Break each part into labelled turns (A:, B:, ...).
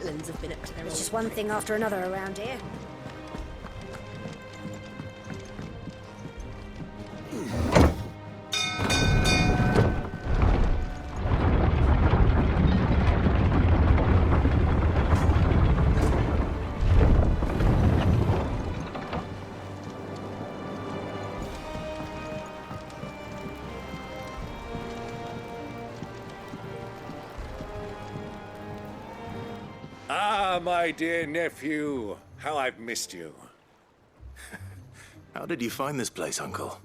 A: Wetlands have been up to their
B: It's
A: old
B: just one thing after another around here.
C: Ah, my dear nephew. How I've missed you.
D: How did you find this place, Uncle?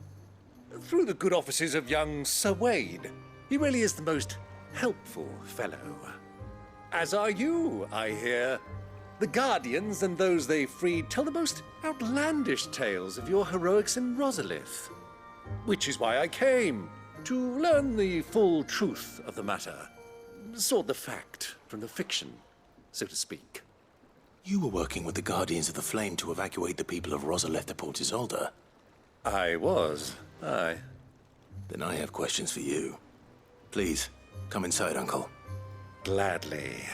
C: Through the good offices of young Sir Wade. He really is the most helpful fellow. As are you, I hear. The Guardians and those they freed tell the most outlandish tales of your heroics in Rosalith. Which is why I came, to learn the full truth of the matter. Sort the fact from the fiction, so to speak.
D: You were working with the Guardians of the Flame to evacuate the people of Rosalith to Port Isolde.
C: I was, aye.
D: Then I have questions for you. Please, come inside, Uncle.
C: Gladly.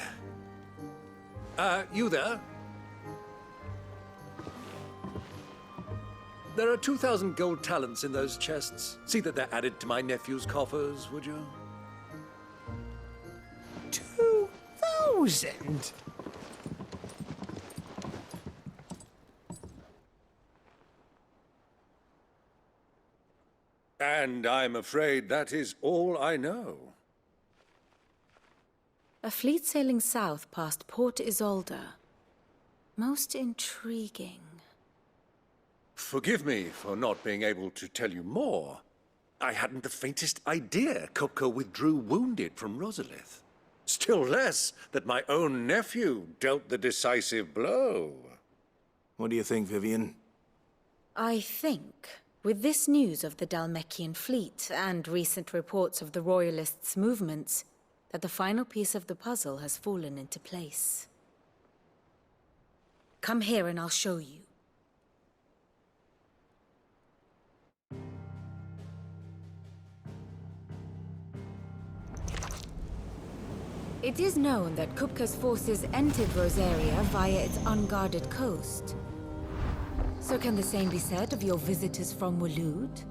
C: You there? There are 2,000 gold talents in those chests. See that they're added to my nephew's coffers, would you?
E: 2,000?
C: And I'm afraid that is all I know.
F: A fleet sailing south past Port Isolde. Most intriguing.
C: Forgive me for not being able to tell you more. I hadn't the faintest idea Kupka withdrew wounded from Rosalith. Still less that my own nephew dealt the decisive blow.
D: What do you think, Vivian?
F: I think, with this news of the Dalmekian fleet and recent reports of the Royalists' movements, that the final piece of the puzzle has fallen into place. Come here and I'll show you. It is known that Kupka's forces entered Rosaria via its unguarded coast. So can the same be said of your visitors from Waloed?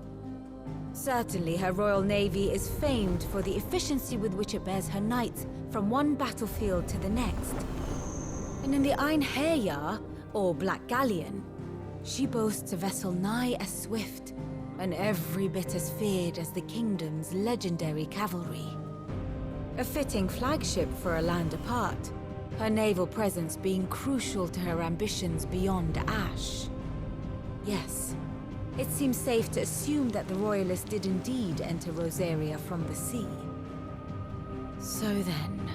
F: Certainly, her Royal Navy is famed for the efficiency with which it bears her knights from one battlefield to the next. And in the Hare, or Black Galleon, she boasts a vessel nigh as swift and every bit as feared as the kingdom's legendary cavalry. A fitting flagship for a land apart, her naval presence being crucial to her ambitions beyond Ash. Yes. It seems safe to assume that the Royalists did indeed enter Rosaria from the sea. So then,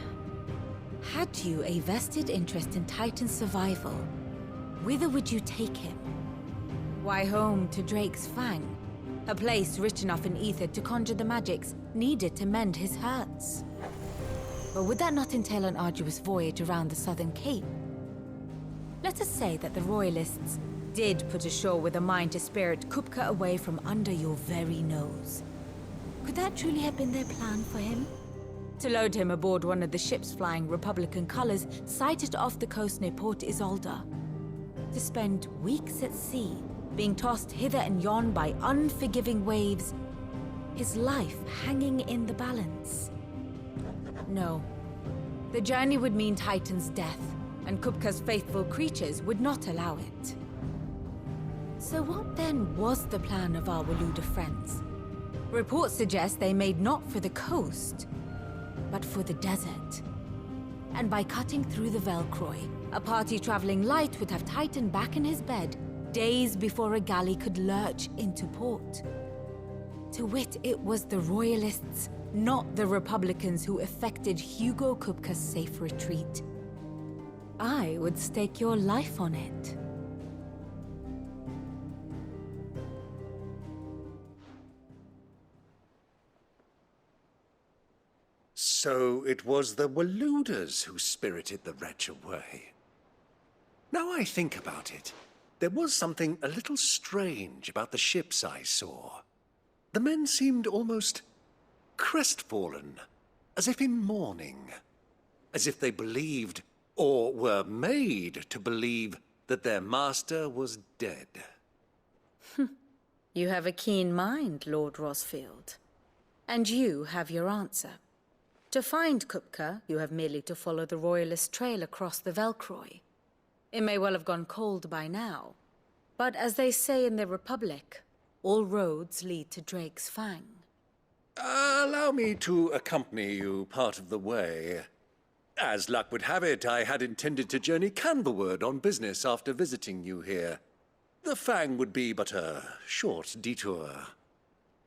F: had you a vested interest in Titan's survival, whither would you take him? Why, home to Drake's Fang, a place rich enough in ether to conjure the magics needed to mend his hurts. But would that not entail an arduous voyage around the southern cape? Let us say that the Royalists did put ashore with a mind to spirit Kupka away from under your very nose. Could that truly have been their plan for him? To load him aboard one of the ships flying Republican colors sighted off the coast near Port Isolde. To spend weeks at sea, being tossed hither and yon by unforgiving waves, his life hanging in the balance. No. The journey would mean Titan's death, and Kupka's faithful creatures would not allow it. So what then was the plan of our Waluda friends? Reports suggest they made not for the coast, but for the desert. And by cutting through the Velcroy, a party traveling light would have Titan back in his bed days before a galley could lurch into port. To wit, it was the Royalists, not the Republicans, who effected Hugo Kupka's safe retreat. I would stake your life on it.
C: So it was the Waludas who spirited the wretch away. Now I think about it, there was something a little strange about the ships I saw. The men seemed almost crestfallen, as if in mourning, as if they believed or were made to believe that their master was dead.
F: You have a keen mind, Lord Rosfield. And you have your answer. To find Kupka, you have merely to follow the Royalist trail across the Velcroy. It may well have gone cold by now, but as they say in the Republic, all roads lead to Drake's Fang.
C: Allow me to accompany you part of the way. As luck would have it, I had intended to journey Canverward on business after visiting you here. The Fang would be but a short detour.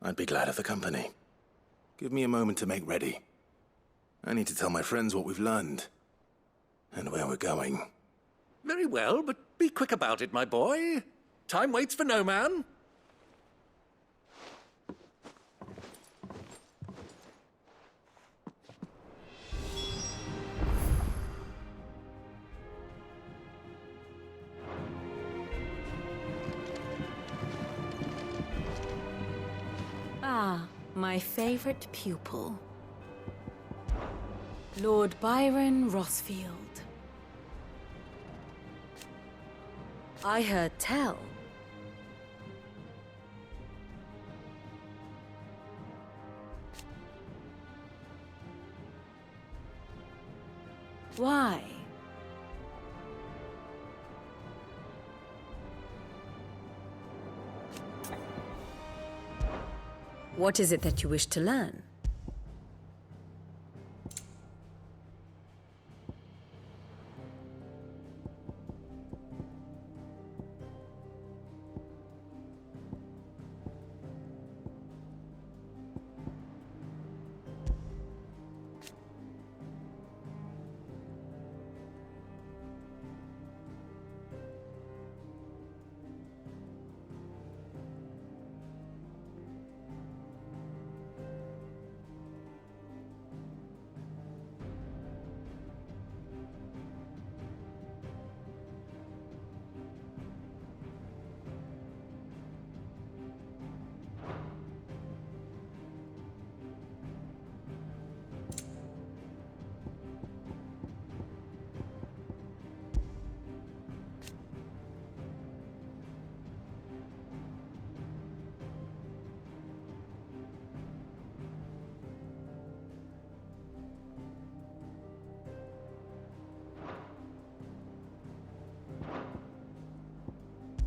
D: I'd be glad of the company. Give me a moment to make ready. I need to tell my friends what we've learned. And where we're going.
C: Very well, but be quick about it, my boy. Time waits for no man.
F: Ah, my favorite pupil. Lord Byron Rosfield. I heard tell. Why? What is it that you wish to learn?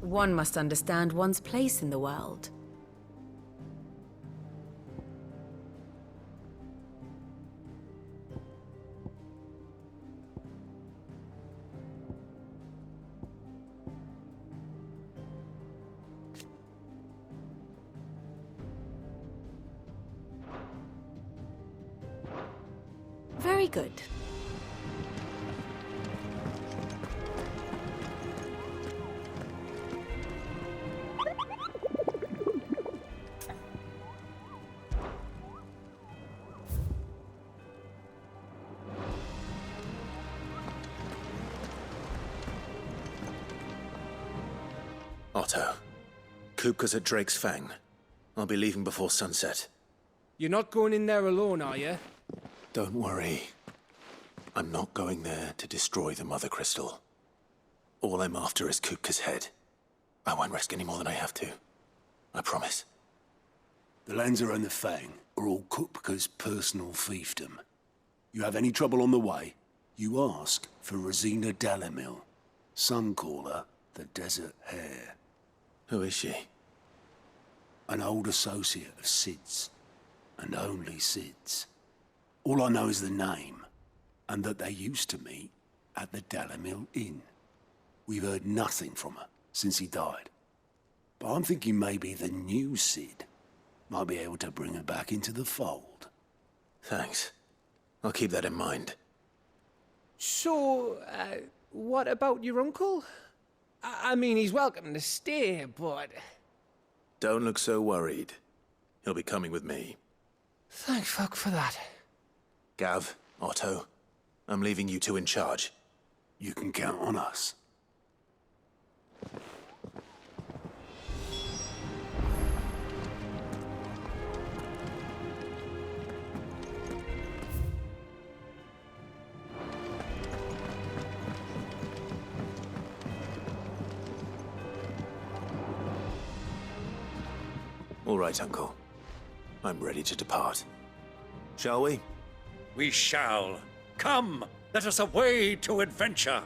F: One must understand one's place in the world. Very good.
D: Otto, Kupka's at Drake's Fang. I'll be leaving before sunset.
A: You're not going in there alone, are you?
D: Don't worry. I'm not going there to destroy the Mother Crystal. All I'm after is Kupka's head. I won't risk any more than I have to. I promise.
E: The Lanza and the Fang are all Kupka's personal fiefdom. You have any trouble on the way, you ask for Rosina Dalamil. Some call her the Desert Hare.
D: Who is she?
E: An old associate of Sid's, and only Sid's. All I know is the name, and that they used to meet at the Dalamil Inn. We've heard nothing from her since he died. But I'm thinking maybe the new Sid might be able to bring her back into the fold.
D: Thanks. I'll keep that in mind.
A: So, what about your uncle? I mean, he's welcome to stay, but...
D: Don't look so worried. He'll be coming with me.
A: Thank fuck for that.
D: Gav, Otto, I'm leaving you two in charge.
E: You can count on us.
D: All right, Uncle. I'm ready to depart. Shall we?
C: We shall. Come, let us away to adventure.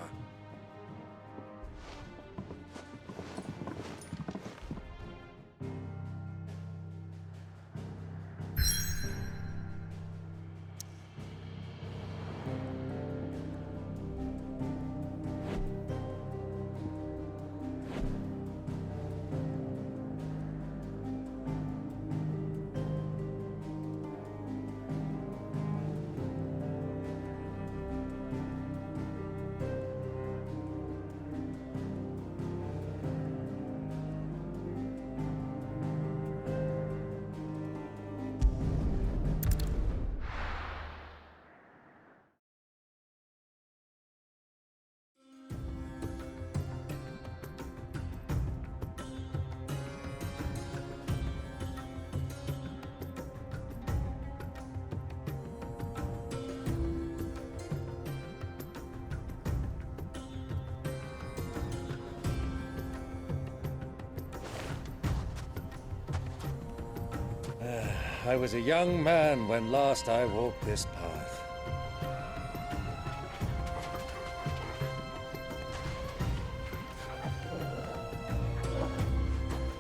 C: I was a young man when last I walked this path.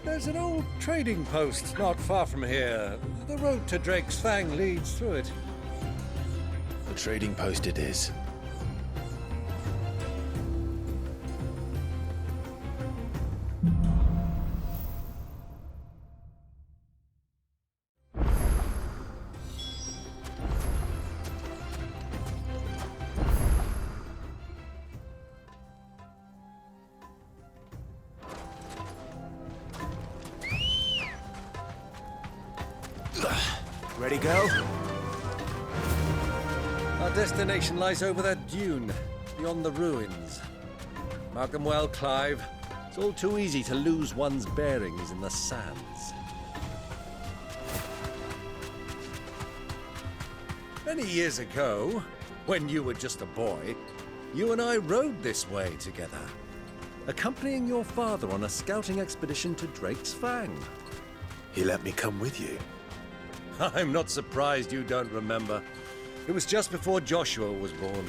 C: There's an old trading post not far from here. The road to Drake's Fang leads through it.
D: The trading post it is. Ready, go?
C: Our destination lies over that dune, beyond the ruins. Mark them well, Clive. It's all too easy to lose one's bearings in the sands. Many years ago, when you were just a boy, you and I rode this way together, accompanying your father on a scouting expedition to Drake's Fang.
D: He let me come with you.
C: I'm not surprised you don't remember. It was just before Joshua was born.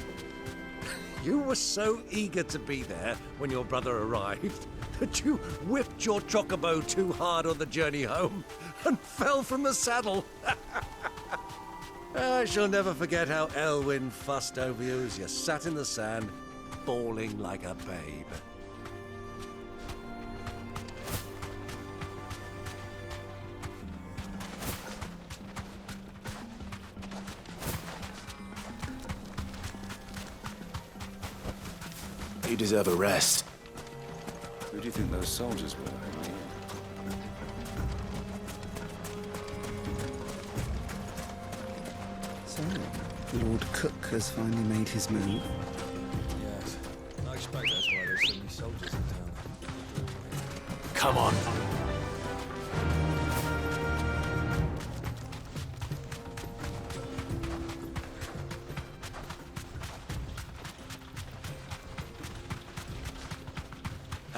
C: You were so eager to be there when your brother arrived that you whipped your chocobo too hard on the journey home and fell from the saddle. I shall never forget how Elwyn fussed over you as you sat in the sand, bawling like a babe.
D: You deserve a rest.
G: Who do you think those soldiers were?
H: So, Lord Cook has finally made his move.
G: Yes. I expect that's why there's so many soldiers in town.
D: Come on.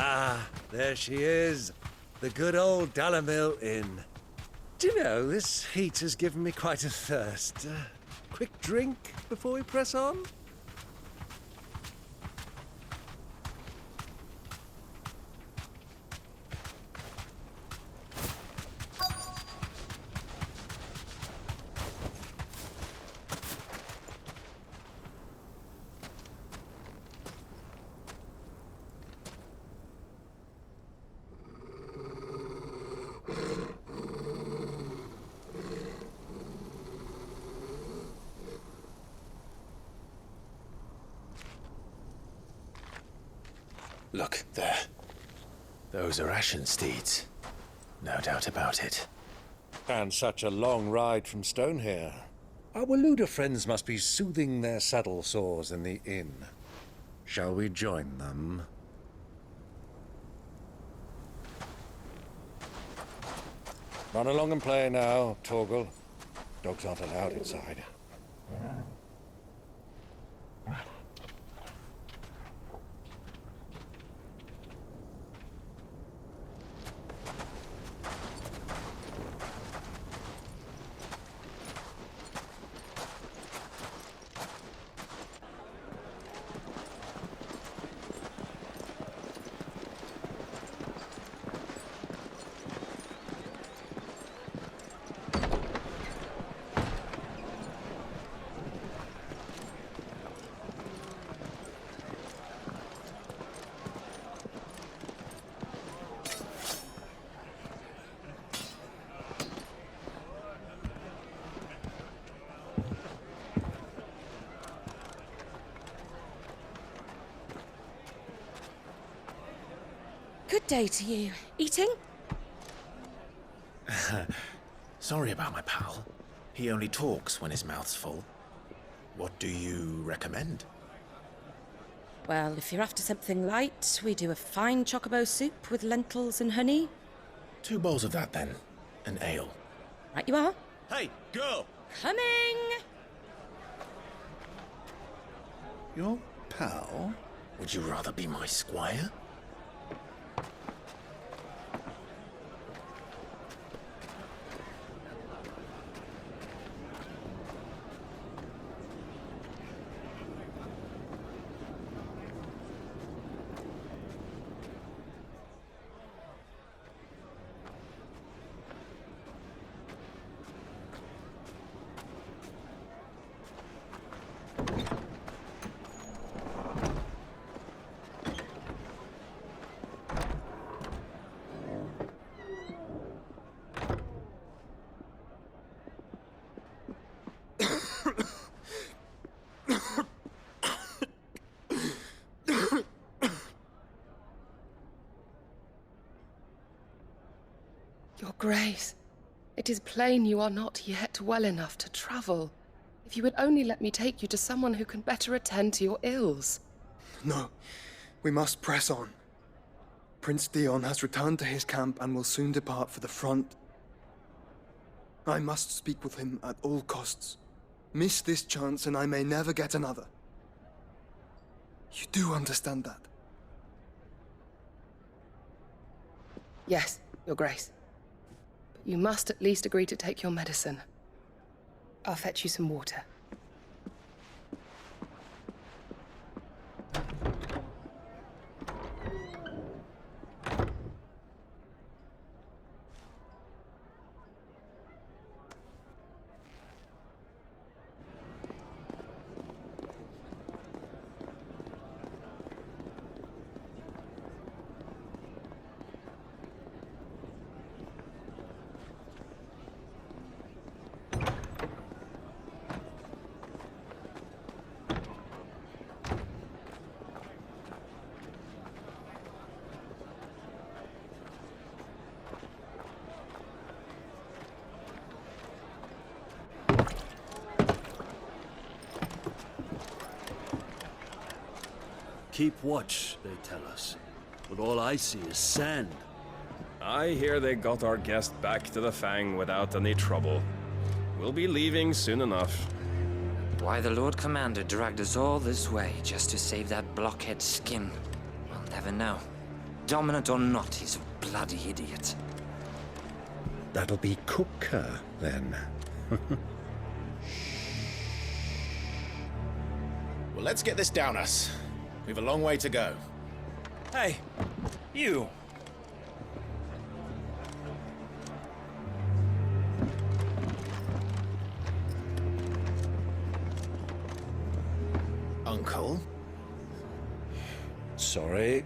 C: Ah, there she is. The good old Dalamil Inn. Do you know, this heat has given me quite a thirst. Quick drink before we press on?
D: Look, there. Those are Ashen steeds. No doubt about it.
C: And such a long ride from Stonehere. Our Waluda friends must be soothing their saddle sores in the inn. Shall we join them? Run along and play now, Torgal. Dogs aren't allowed inside.
B: day to you. Eating?
D: Sorry about my pal. He only talks when his mouth's full. What do you recommend?
B: Well, if you're after something light, we do a fine chocobo soup with lentils and honey.
D: 2 bowls of that, then. An ale.
B: Right you are.
D: Hey, girl!
B: Coming!
H: Your pal?
D: Would you rather be my squire?
I: Your Grace, it is plain you are not yet well enough to travel. If you would only let me take you to someone who can better attend to your ills.
J: No, we must press on. Prince Dion has returned to his camp and will soon depart for the front. I must speak with him at all costs. Miss this chance and I may never get another. You do understand that?
I: Yes, Your Grace. But you must at least agree to take your medicine. I'll fetch you some water.
E: Keep watch, they tell us. But all I see is sand.
G: I hear they got our guest back to the Fang without any trouble. We'll be leaving soon enough.
K: Why the Lord Commander dragged us all this way just to save that blockhead skin, we'll never know. Dominant or not, he's a bloody idiot.
C: That'll be Cooker, then.
D: Well, let's get this down us. We've a long way to go.
G: Hey, you!
D: Uncle?
C: Sorry.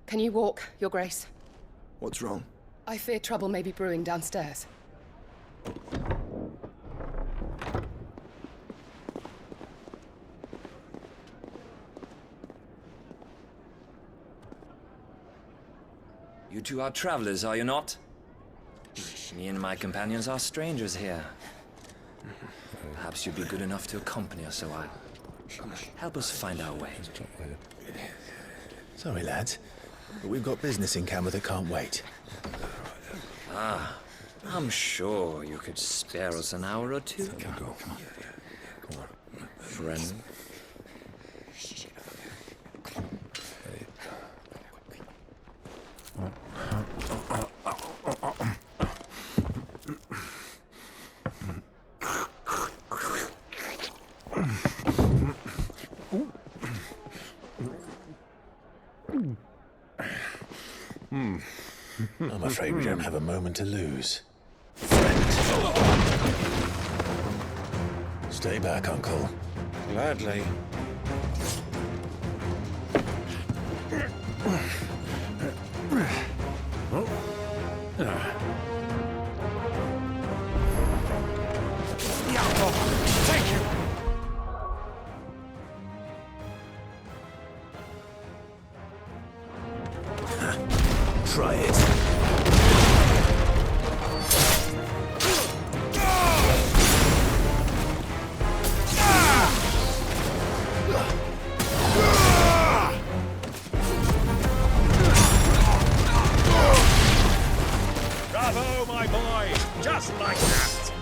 I: Can you walk, Your Grace?
J: What's wrong?
I: I fear trouble may be brewing downstairs.
K: You two are travelers, are you not? Me and my companions are strangers here. Perhaps you'd be good enough to accompany us a while. Help us find our way.
D: Sorry, lads. But we've got business in camera that can't wait.
K: Ah, I'm sure you could spare us an hour or two.
C: Come on.
K: Friend.
D: I'm afraid we don't have a moment to lose. Stay back, Uncle.
C: Gladly. Thank you!
D: Try it.
G: Bravo, my boy! Just like that!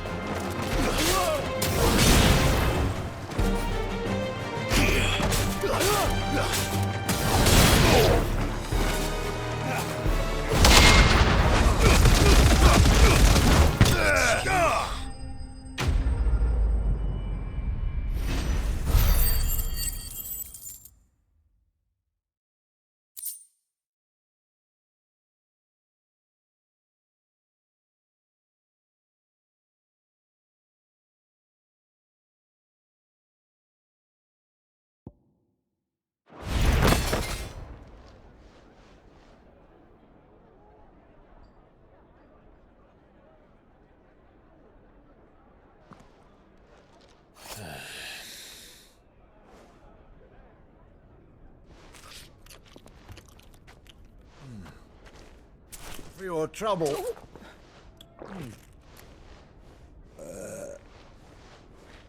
C: For your trouble.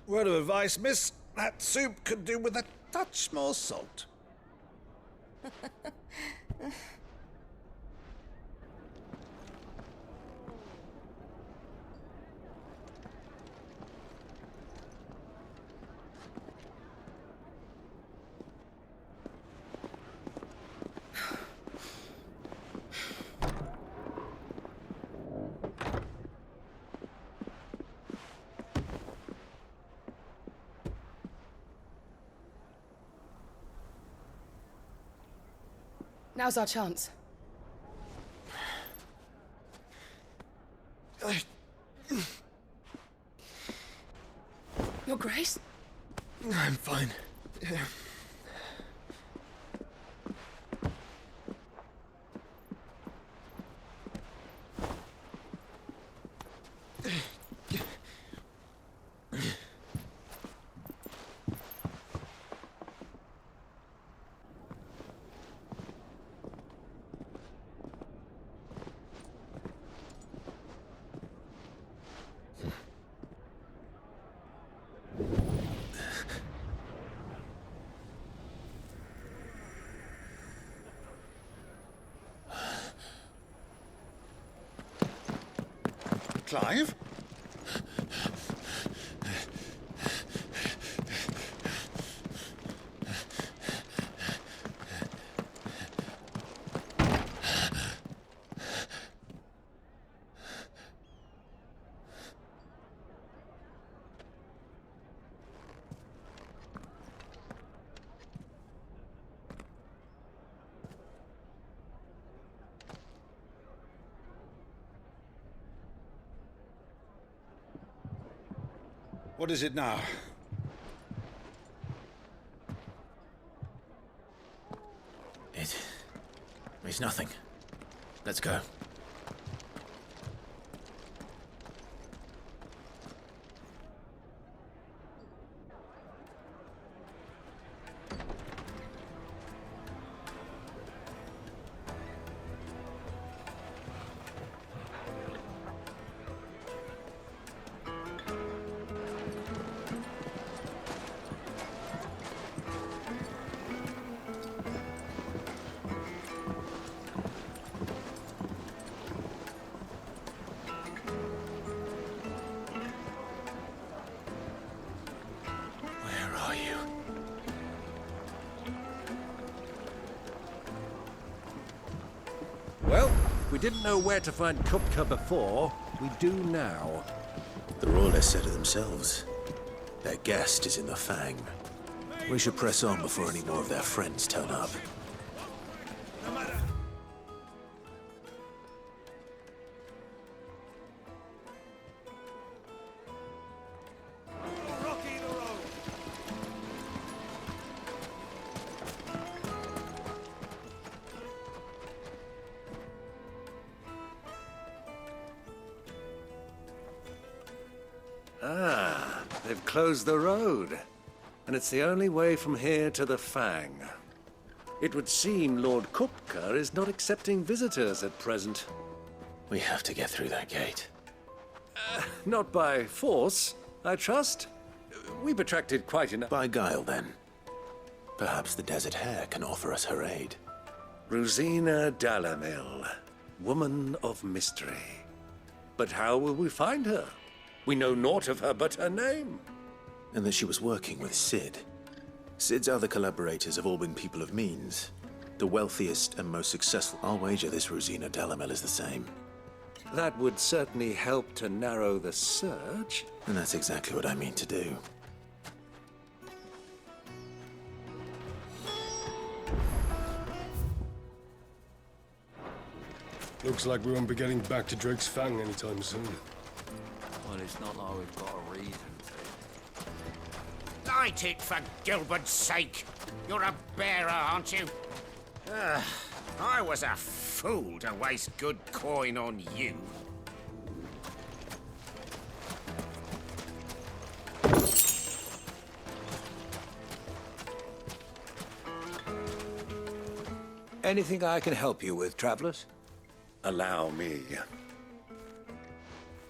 C: Word of advice, miss. That soup could do with a touch more salt.
I: Now's our chance. Your Grace?
J: I'm fine. Yeah.
C: Clive? What is it now?
D: It's nothing. Let's go.
C: Well, we didn't know where to find Kupka before. We do now.
D: The Royalists said it themselves. Their guest is in the Fang. We should press on before any more of their friends turn up.
C: Rocky They've closed the road, and it's the only way from here to the Fang. It would seem Lord Kupka is not accepting visitors at present.
D: We have to get through that gate.
C: Not by force, I trust. We've attracted quite enough.
D: By guile, then. Perhaps the Desert Hare can offer us her aid.
C: Rosina Dalamil, woman of mystery. But how will we find her? We know naught of her but her name.
D: And that she was working with Sid. Sid's other collaborators have all been people of means. The wealthiest and most successful. I'll wager this Rosina Dalamil is the same.
C: That would certainly help to narrow the search.
D: And that's exactly what I mean to do.
L: Looks like we won't be getting back to Drake's Fang anytime soon.
M: Well, it's not like we've got a reason to. Light it, for Gilbert's sake! You're a bearer, aren't you? I was a fool to waste good coin on you.
C: Anything I can help you with, travelers? Allow me.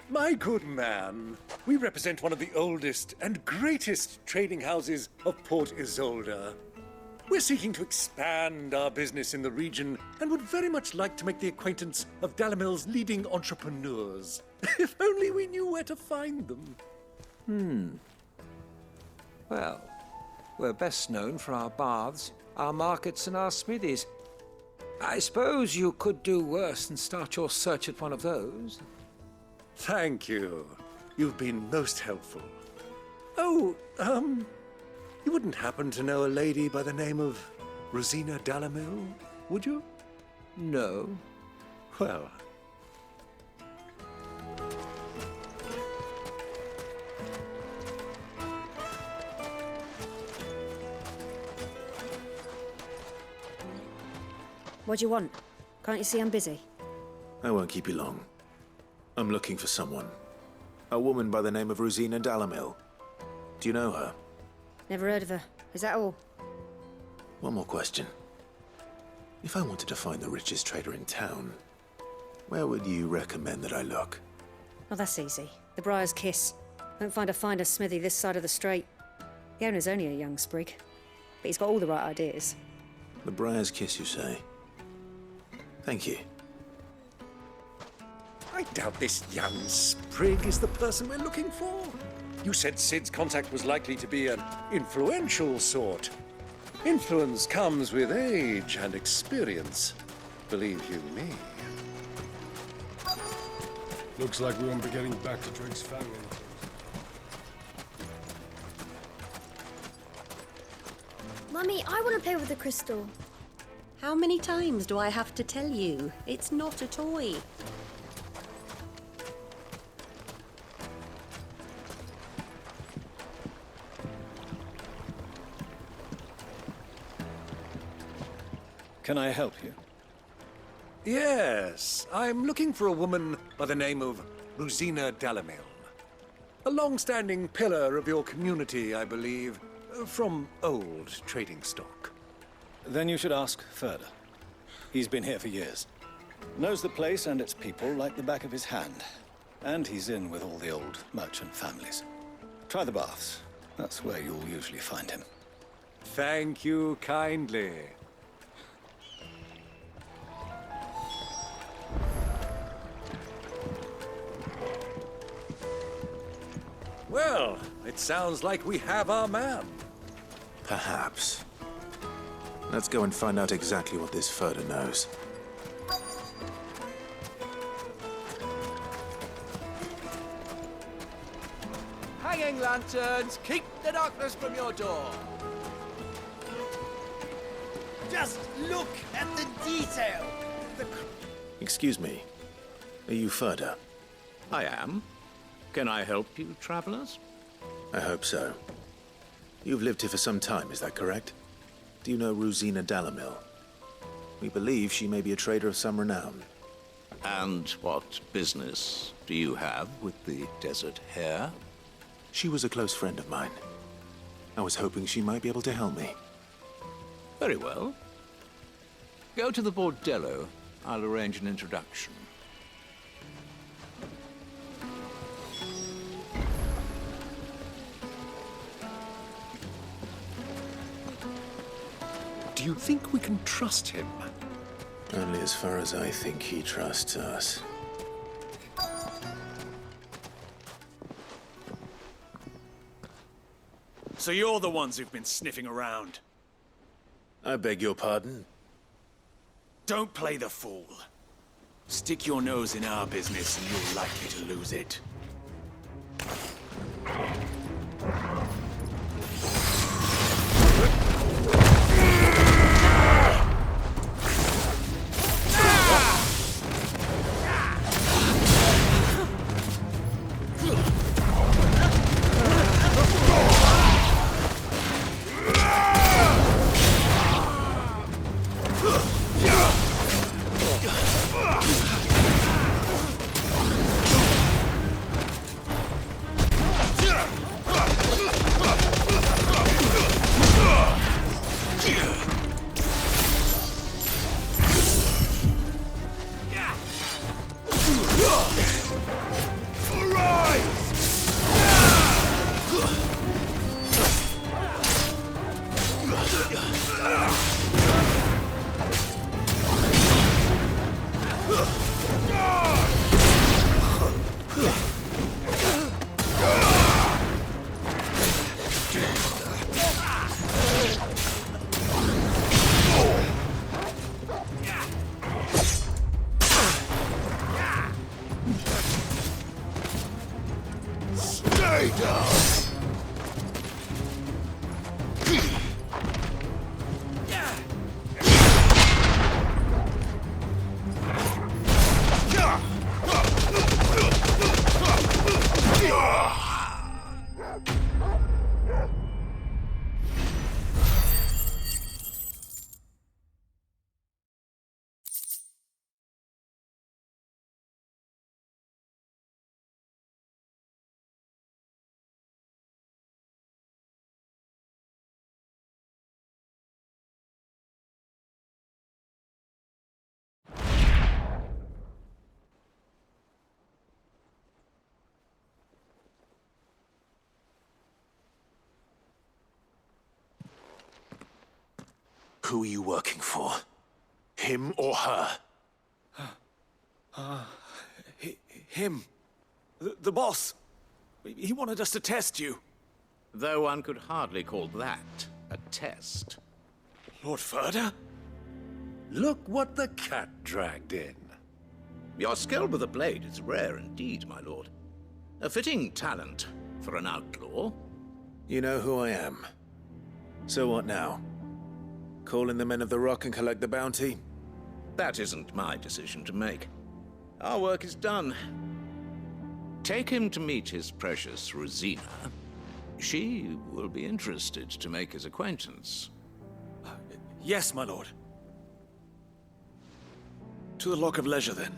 C: My good man, we represent one of the oldest and greatest trading houses of Port Isolde. We're seeking to expand our business in the region and would very much like to make the acquaintance of Dalamil's leading entrepreneurs. If only we knew where to find them.
A: Well, we're best known for our baths, our markets, and our smithies. I suppose you could do worse than start your search at one of those.
C: Thank you. You've been most helpful. Oh, you wouldn't happen to know a lady by the name of Rosina Dalamil, would you?
A: No.
C: Well.
N: What do you want? Can't you see I'm busy?
D: I won't keep you long. I'm looking for someone. A woman by the name of Rosina Dalamil. Do you know her?
N: Never heard of her. Is that all?
D: One more question. If I wanted to find the richest trader in town, where would you recommend that I look?
N: Oh, that's easy. The Briar's Kiss. Won't find a finer smithy this side of the strait. The owner's only a young sprig, but he's got all the right ideas.
D: The Briar's Kiss, you say? Thank you.
C: I doubt this young sprig is the person we're looking for. You said Sid's contact was likely to be an influential sort. Influence comes with age and experience. Believe you me.
L: Looks like we won't be getting back to Drake's Fang anytime soon.
O: Mummy, I want to play with the crystal.
P: How many times do I have to tell you? It's not a toy.
Q: Can I help you?
C: Yes, I'm looking for a woman by the name of Rosina Dalamil. A long-standing pillar of your community, I believe, from old trading stock.
Q: Then you should ask Further. He's been here for years. Knows the place and its people like the back of his hand. And he's in with all the old merchant families. Try the baths. That's where you'll usually find him.
C: Thank you kindly. Well, it sounds like we have our man.
D: Perhaps. Let's go and find out exactly what this Further knows.
A: Hanging lanterns, keep the darkness from your door.
R: Just look at the detail.
D: Excuse me. Are you Further?
S: I am. Can I help you, travelers?
D: I hope so. You've lived here for some time, is that correct? Do you know Rosina Dalamil? We believe she may be a trader of some renown.
S: And what business do you have with the Desert Hare?
D: She was a close friend of mine. I was hoping she might be able to help me.
S: Very well. Go to the bordello. I'll arrange an introduction.
C: Do you think we can trust him?
D: Only as far as I think he trusts us.
T: So you're the ones who've been sniffing around?
D: I beg your pardon?
T: Don't play the fool. Stick your nose in our business and you're likely to lose it.
D: Who are you working for? Him or her?
T: Him. The boss. He wanted us to test you.
S: Though one could hardly call that a test.
T: Lord Ferda?
C: Look what the cat dragged in.
S: Your skill with the blade is rare indeed, my lord. A fitting talent for an outlaw.
D: You know who I am. So what now? Call in the Men of the Rock and collect the bounty?
S: That isn't my decision to make. Our work is done. Take him to meet his precious Rosina. She will be interested to make his acquaintance.
T: Yes, my lord. To the Lock of Leisure, then.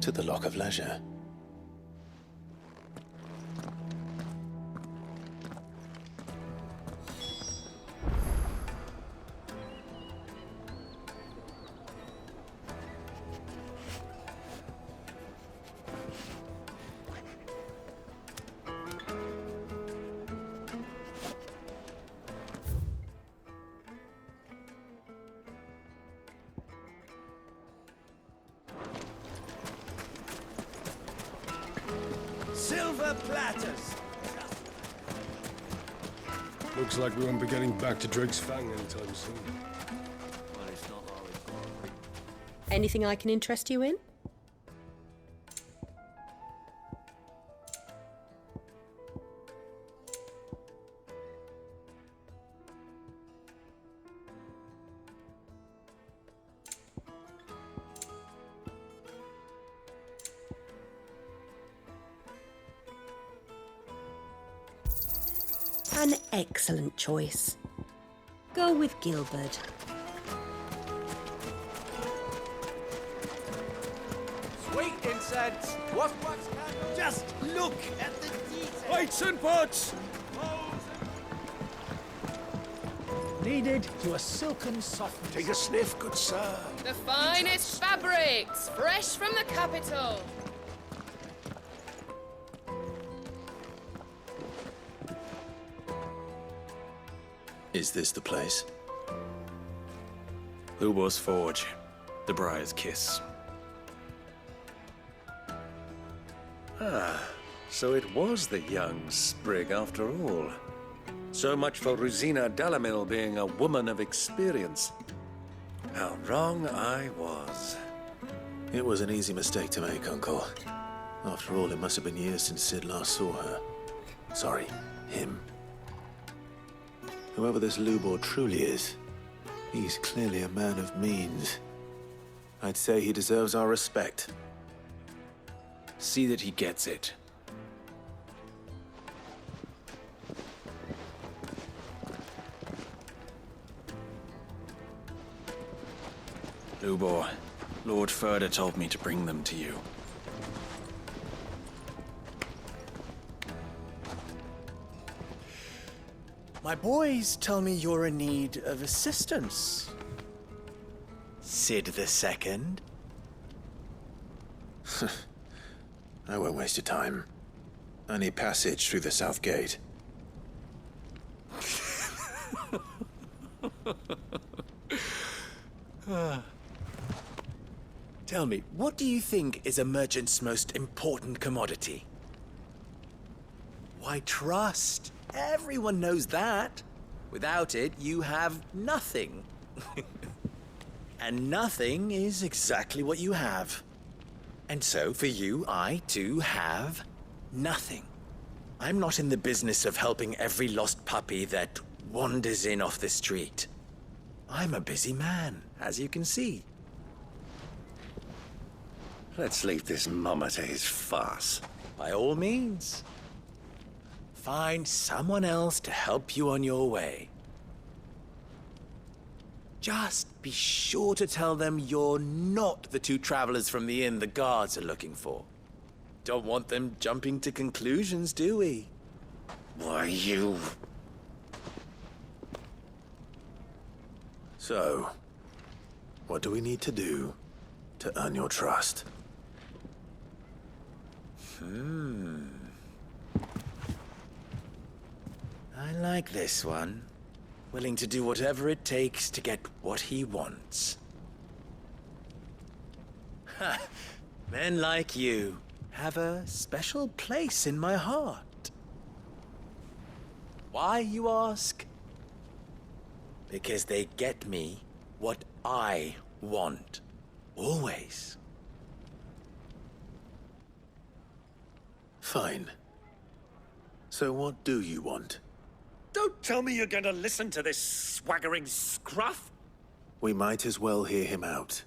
D: To the Lock of Leisure.
R: Silver platters!
L: Looks like we won't be getting back to Drake's Fang anytime soon.
P: Anything I can interest you in? An excellent choice. Go with Gilbert.
T: Wait, incense! What wax candle? Just look at the details!
G: Lights and pots!
T: Needed to a silken softness. Take a sniff, good sir.
I: The finest fabrics, fresh from the capital.
D: Is this the place?
T: Lubor's Forge. The Briar's Kiss.
C: Ah, so it was the young sprig after all. So much for Rosina Dalamil being a woman of experience. How wrong I was.
D: It was an easy mistake to make, Uncle. After all, it must have been years since Sid last saw her. Sorry, him. Whoever this Lubor truly is, he's clearly a man of means. I'd say he deserves our respect.
T: See that he gets it. Lubor, Lord Furder told me to bring them to you.
R: My boys tell me you're in need of assistance. Sid the Second?
D: I won't waste your time. I need passage through the south gate.
R: Tell me, what do you think is a merchant's most important commodity? Why, trust. Everyone knows that. Without it, you have nothing. And nothing is exactly what you have. And so, for you, I, too, have nothing. I'm not in the business of helping every lost puppy that wanders in off the street. I'm a busy man, as you can see.
C: Let's leave this mama to his farce.
R: By all means. Find someone else to help you on your way. Just be sure to tell them you're not the two travelers from the inn the guards are looking for. Don't want them jumping to conclusions, do we?
C: Why, you...
D: So, what do we need to do to earn your trust?
R: I like this one. Willing to do whatever it takes to get what he wants. Ha! Men like you have a special place in my heart. Why, you ask? Because they get me what I want. Always.
D: Fine. So what do you want?
C: Don't tell me you're going to listen to this swaggering scruff!
D: We might as well hear him out.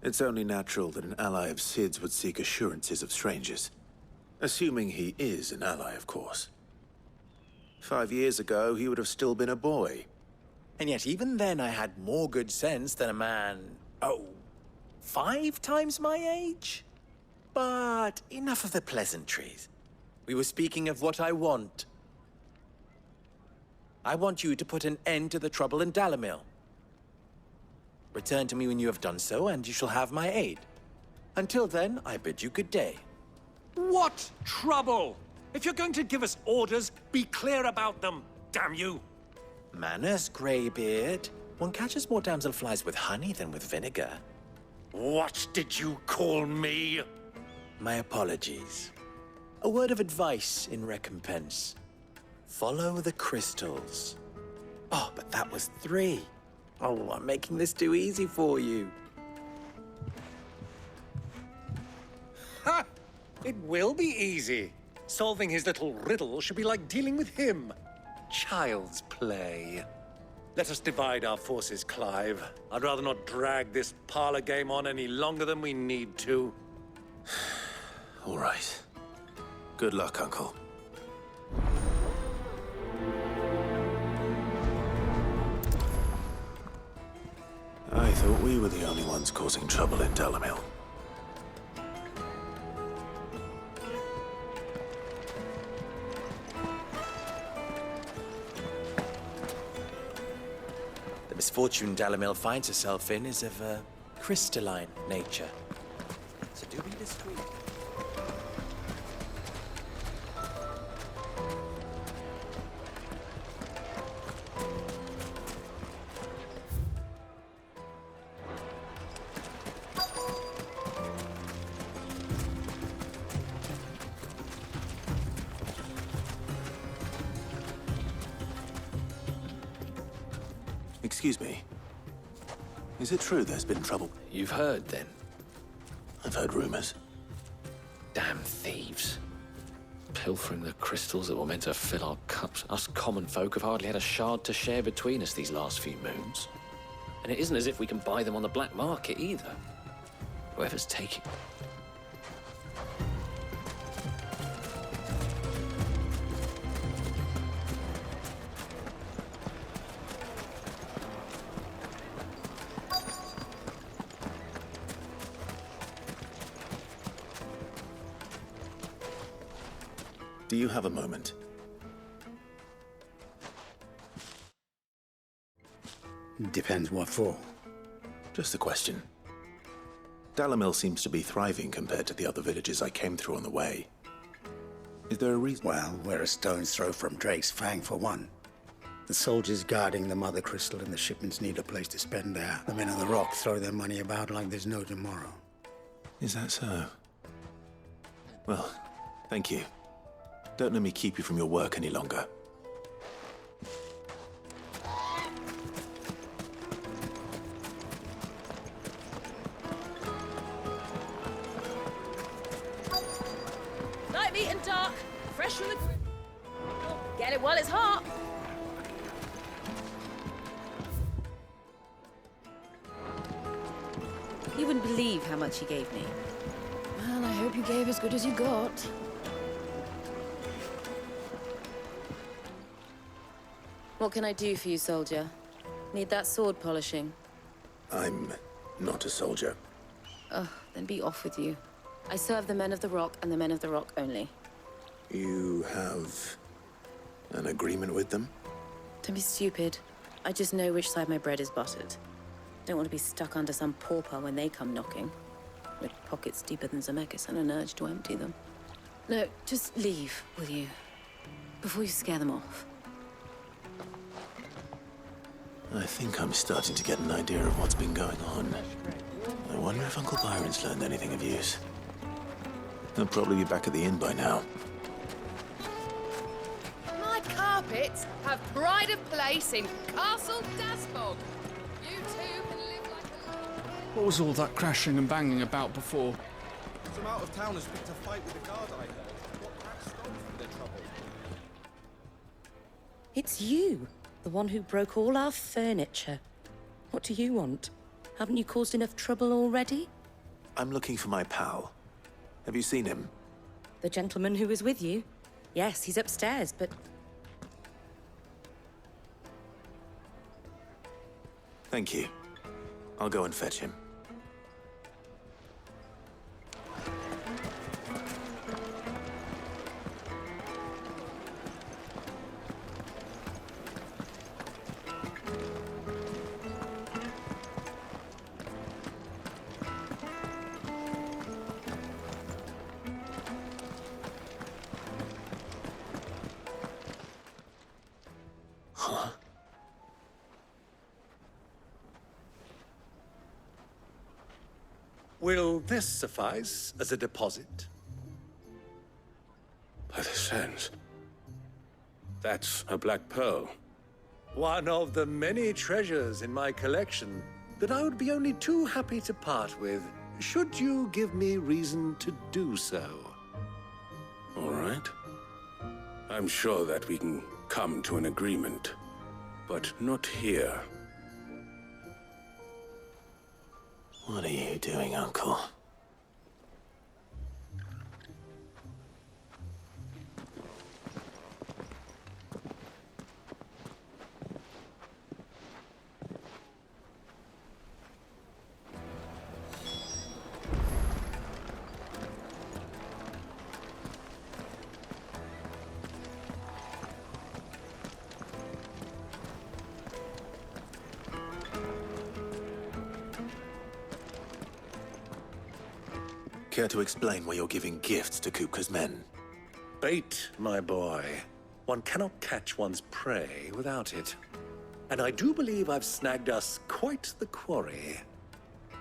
D: It's only natural that an ally of Sid's would seek assurances of strangers. Assuming he is an ally, of course. 5 years ago, he would have still been a boy.
R: And yet even then I had more good sense than a man, 5 times my age? But enough of the pleasantries. We were speaking of what I want. I want you to put an end to the trouble in Dalamil. Return to me when you have done so, and you shall have my aid. Until then, I bid you good day.
C: What trouble? If you're going to give us orders, be clear about them, damn you!
R: Manners, Greybeard. One catches more damselflies with honey than with vinegar.
C: What did you call me?
R: My apologies. A word of advice in recompense. Follow the crystals. Oh, but that was 3. Oh, I'm making this too easy for you.
C: Ha! It will be easy. Solving his little riddle should be like dealing with him. Child's play. Let us divide our forces, Clive. I'd rather not drag this parlor game on any longer than we need to.
D: All right. Good luck, Uncle. I thought we were the only ones causing trouble in Dalamil.
R: misfortune Dalamil finds herself in is of a crystalline nature. So do be discreet.
D: Excuse me. Is it true there's been trouble?
S: You've heard, then?
D: I've heard rumors.
S: Damn thieves. Pilfering the crystals that were meant to fill our cups. Us common folk have hardly had a shard to share between us these last few moons. And it isn't as if we can buy them on the black market, either. Whoever's taking...
D: Do you have a moment?
E: Depends what for.
D: Just a question. Dalamil seems to be thriving compared to the other villages I came through on the way. Is there a reason?
E: Well, we're a stone's throw from Drake's Fang, for one. The soldiers guarding the Mother Crystal and the shipments need a place to spend there. The men on the rock throw their money about like there's no tomorrow.
D: Is that so? Well, thank you. Don't let me keep you from your work any longer.
B: Light meat and dark, fresh from the... Get it while it's hot. You wouldn't believe how much he gave me.
F: Well, I hope you gave as good as you got.
B: What can I do for you, soldier? Need that sword polishing?
D: I'm not a soldier.
B: Oh, then be off with you. I serve the men of the Rock and the men of the Rock only.
D: You have an agreement with them?
B: Don't be stupid. I just know which side my bread is buttered. Don't want to be stuck under some pauper when they come knocking. With pockets deeper than Zemeckis and an urge to empty them. No, just leave, will you? Before you scare them off.
D: I think I'm starting to get an idea of what's been going on. I wonder if Uncle Byron's learned anything of use. He'll probably be back at the inn by now.
I: My carpets have pride of place in Castle Dasbog. You two can live like a...
U: What was all that crashing and banging about before?
V: Some out-of-towners picked a fight with the guard, I heard. What cracked stones for their trouble?
B: It's you, the one who broke all our furniture. What do you want? Haven't you caused enough trouble already?
D: I'm looking for my pal. Have you seen him?
B: The gentleman who was with you? Yes, he's upstairs, but...
D: Thank you. I'll go and fetch him. Huh?
C: Will this suffice as a deposit?
L: By the sands. That's a black pearl.
C: One of the many treasures in my collection that I would be only too happy to part with, should you give me reason to do so.
L: All right. I'm sure that we can come to an agreement, but not here.
D: What are you doing, Uncle? Care to explain why you're giving gifts to Kupka's men?
C: Bait, my boy. One cannot catch one's prey without it. And I do believe I've snagged us quite the quarry.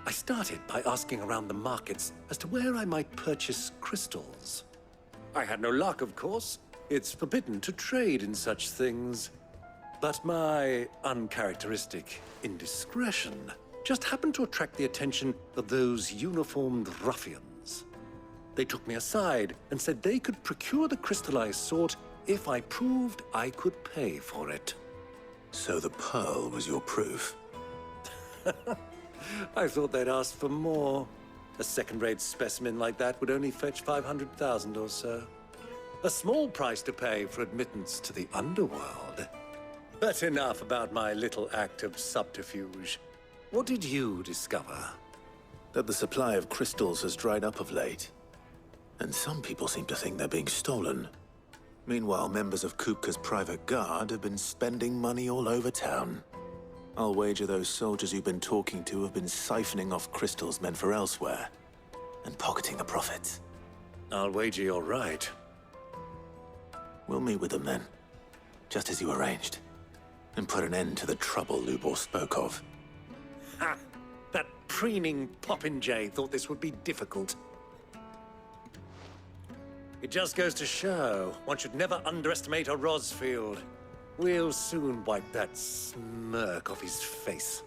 C: I started by asking around the markets as to where I might purchase crystals. I had no luck, of course. It's forbidden to trade in such things. But my uncharacteristic indiscretion just happened to attract the attention of those uniformed ruffians. They took me aside and said they could procure the crystal I sought if I proved I could pay for it.
D: So the pearl was your proof?
C: I thought they'd ask for more. A second-rate specimen like that would only fetch 500,000 or so. A small price to pay for admittance to the underworld. But enough about my little act of subterfuge. What did you discover?
D: That the supply of crystals has dried up of late. And some people seem to think they're being stolen. Meanwhile, members of Kupka's private guard have been spending money all over town. I'll wager those soldiers you've been talking to have been siphoning off crystals meant for elsewhere, and pocketing the profits.
C: I'll wager you're right.
D: We'll meet with them then, just as you arranged, and put an end to the trouble Lubor spoke of.
C: Ha! That preening popinjay thought this would be difficult. It just goes to show one should never underestimate a Rosfield. We'll soon wipe that smirk off his face.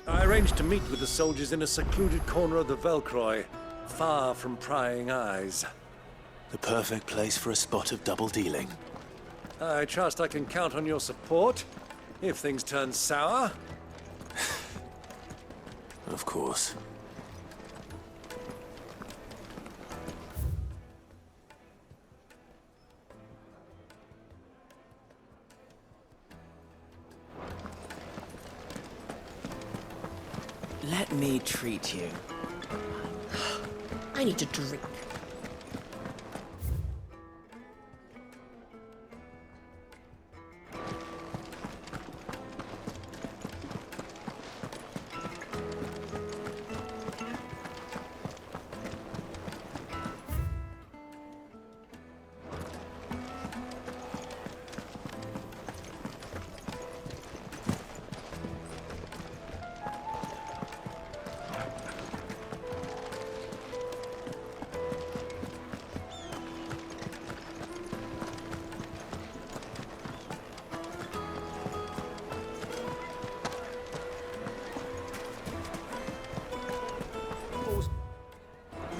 C: I arranged to meet with the soldiers in a secluded corner of the Velcroy, far from prying eyes.
D: The perfect place for a spot of double dealing.
C: I trust I can count on your support, if things turn sour.
D: Of course.
H: Let me treat you.
P: I need a drink.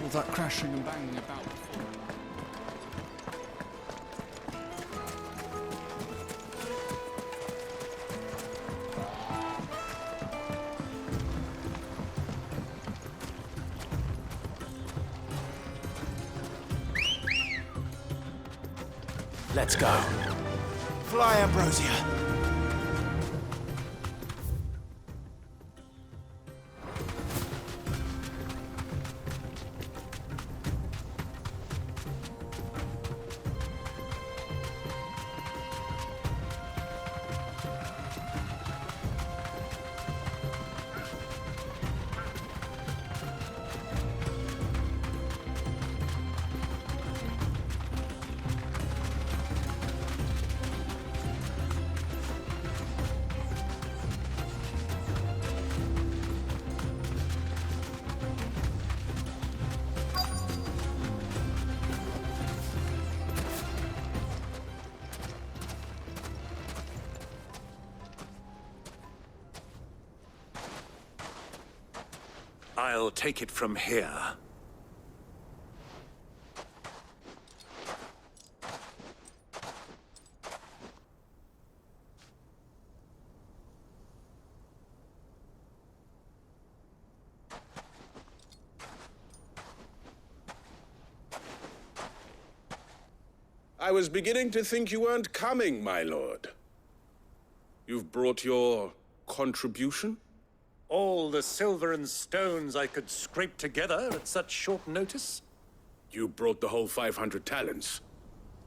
U: All that crashing and banging about before.
T: Let's go. Fly, Ambrosia.
C: I'll take it from here.
L: I was beginning to think you weren't coming, my lord. You've brought your contribution?
C: All the silver and stones I could scrape together at such short notice?
L: You brought the whole 500 talents.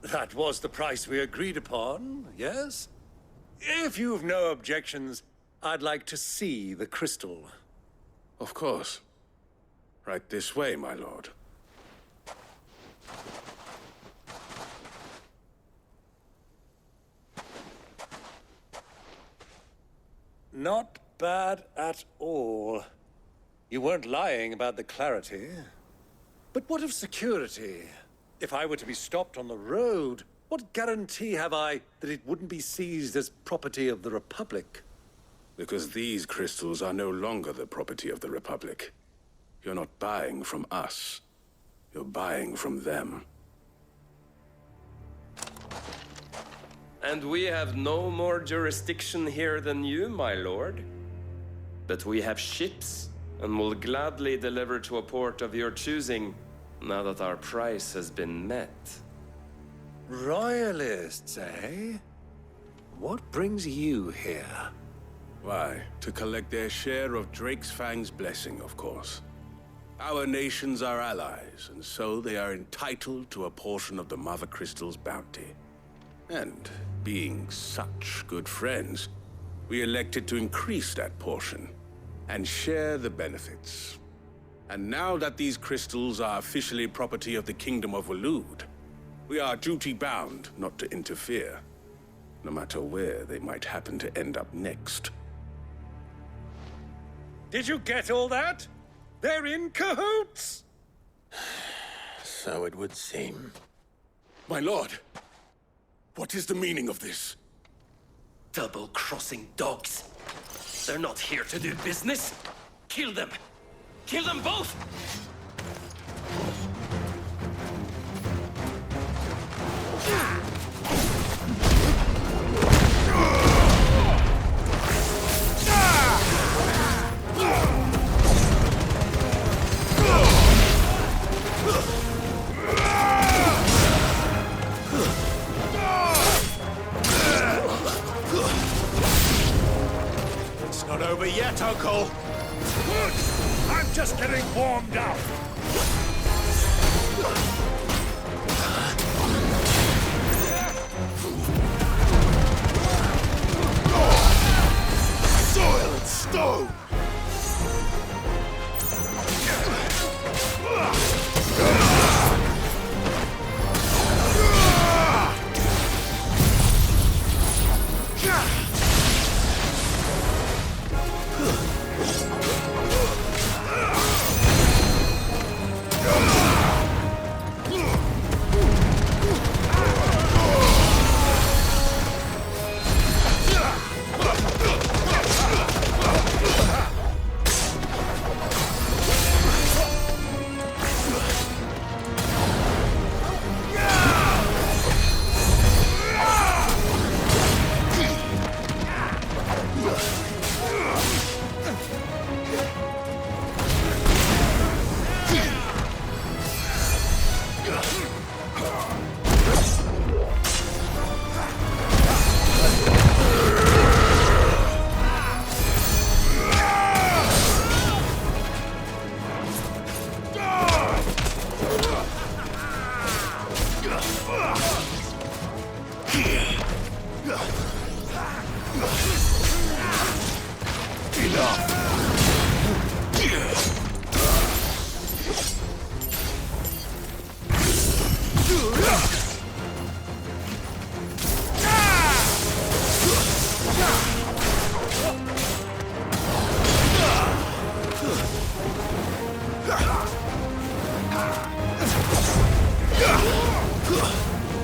C: That was the price we agreed upon, yes? If you've no objections, I'd like to see the crystal.
L: Of course. Right this way, my lord.
C: Not bad at all. You weren't lying about the clarity. But what of security? If I were to be stopped on the road, what guarantee have I that it wouldn't be seized as property of the Republic?
L: Because these crystals are no longer the property of the Republic. You're not buying from us. You're buying from them.
G: And we have no more jurisdiction here than you, my lord. But we have ships, and will gladly deliver to a port of your choosing, now that our price has been met.
C: Royalists, eh? What brings you here?
L: Why, to collect their share of Drake's Fang's blessing, of course. Our nations are allies, and so they are entitled to a portion of the Mother Crystal's bounty. And, being such good friends, we elected to increase that portion and share the benefits. And now that these crystals are officially property of the Kingdom of Waloed, we are duty-bound not to interfere, no matter where they might happen to end up next.
C: Did you get all that? They're in cahoots!
D: So it would seem.
L: My lord, what is the meaning of this?
H: Double-crossing dogs. They're not here to do business. Kill them. Kill them both!
C: It's not over yet, Uncle. Good! I'm just getting warmed up.
E: Soil and stone!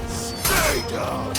E: Stay down!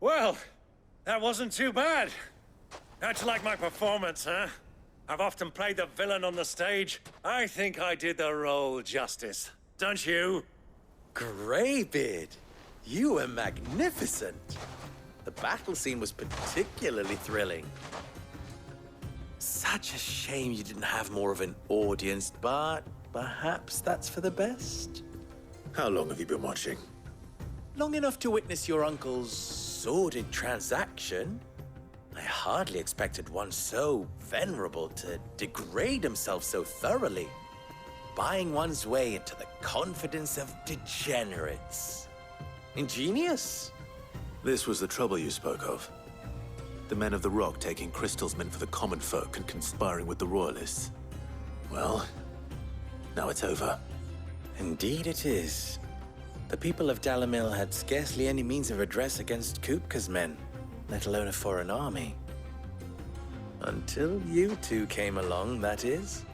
C: Well, that wasn't too bad. How'd you like my performance, huh? I've often played the villain on the stage. I think I did the role justice. Don't you?
R: Greybeard, you were magnificent. The battle scene was particularly thrilling. Such a shame you didn't have more of an audience, but perhaps that's for the best.
D: How long have you been watching?
R: Long enough to witness your uncle's sordid transaction. I hardly expected one so venerable to degrade himself so thoroughly, buying one's way into the confidence of degenerates. Ingenious.
D: This was the trouble you spoke of. The men of the Rock taking crystals meant for the common folk and conspiring with the Royalists. Well, now it's over.
R: Indeed it is. The people of Dalamil had scarcely any means of redress against Kupka's men, let alone a foreign army. Until you two came along, that is.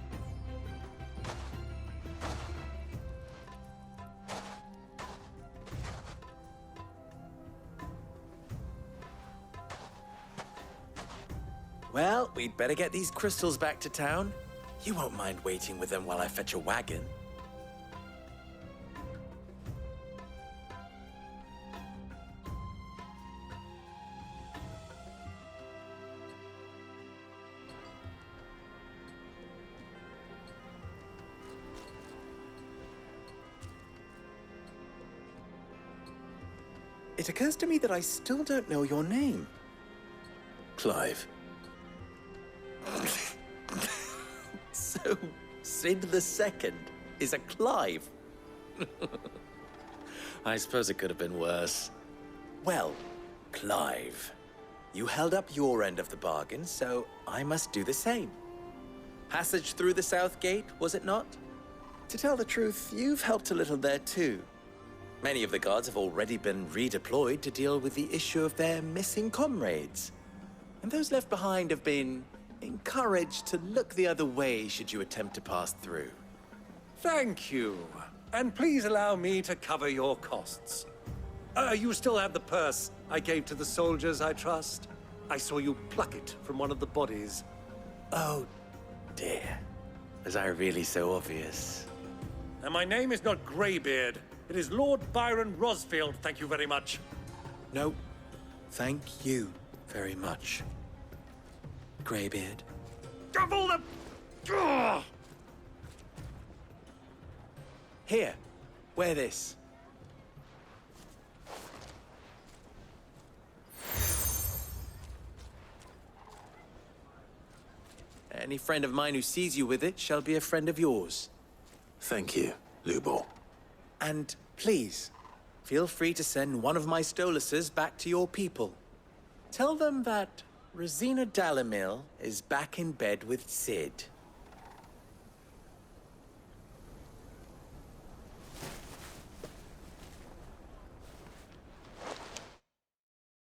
R: Well, we'd better get these crystals back to town. You won't mind waiting with them while I fetch a wagon. It occurs to me that I still don't know your name.
D: Clive.
R: So, Sid the Second is a Clive. I suppose it could have been worse. Well, Clive, you held up your end of the bargain, so I must do the same. Passage through the South Gate, was it not? To tell the truth, you've helped a little there too. Many of the guards have already been redeployed to deal with the issue of their missing comrades. And those left behind have been encouraged to look the other way should you attempt to pass through.
C: Thank you. And please allow me to cover your costs. You still have the purse I gave to the soldiers, I trust? I saw you pluck it from one of the bodies.
R: Oh, dear. Was I really so obvious?
C: And my name is not Greybeard. It is Lord Byron Rosfield, thank you very much.
R: No, thank you very much, Greybeard.
C: Double the... Ugh!
R: Here, wear this. Any friend of mine who sees you with it shall be a friend of yours.
D: Thank you, Lubor.
R: And please, feel free to send one of my Stoluses back to your people. Tell them that Rosina Dalamil is back in bed with Sid.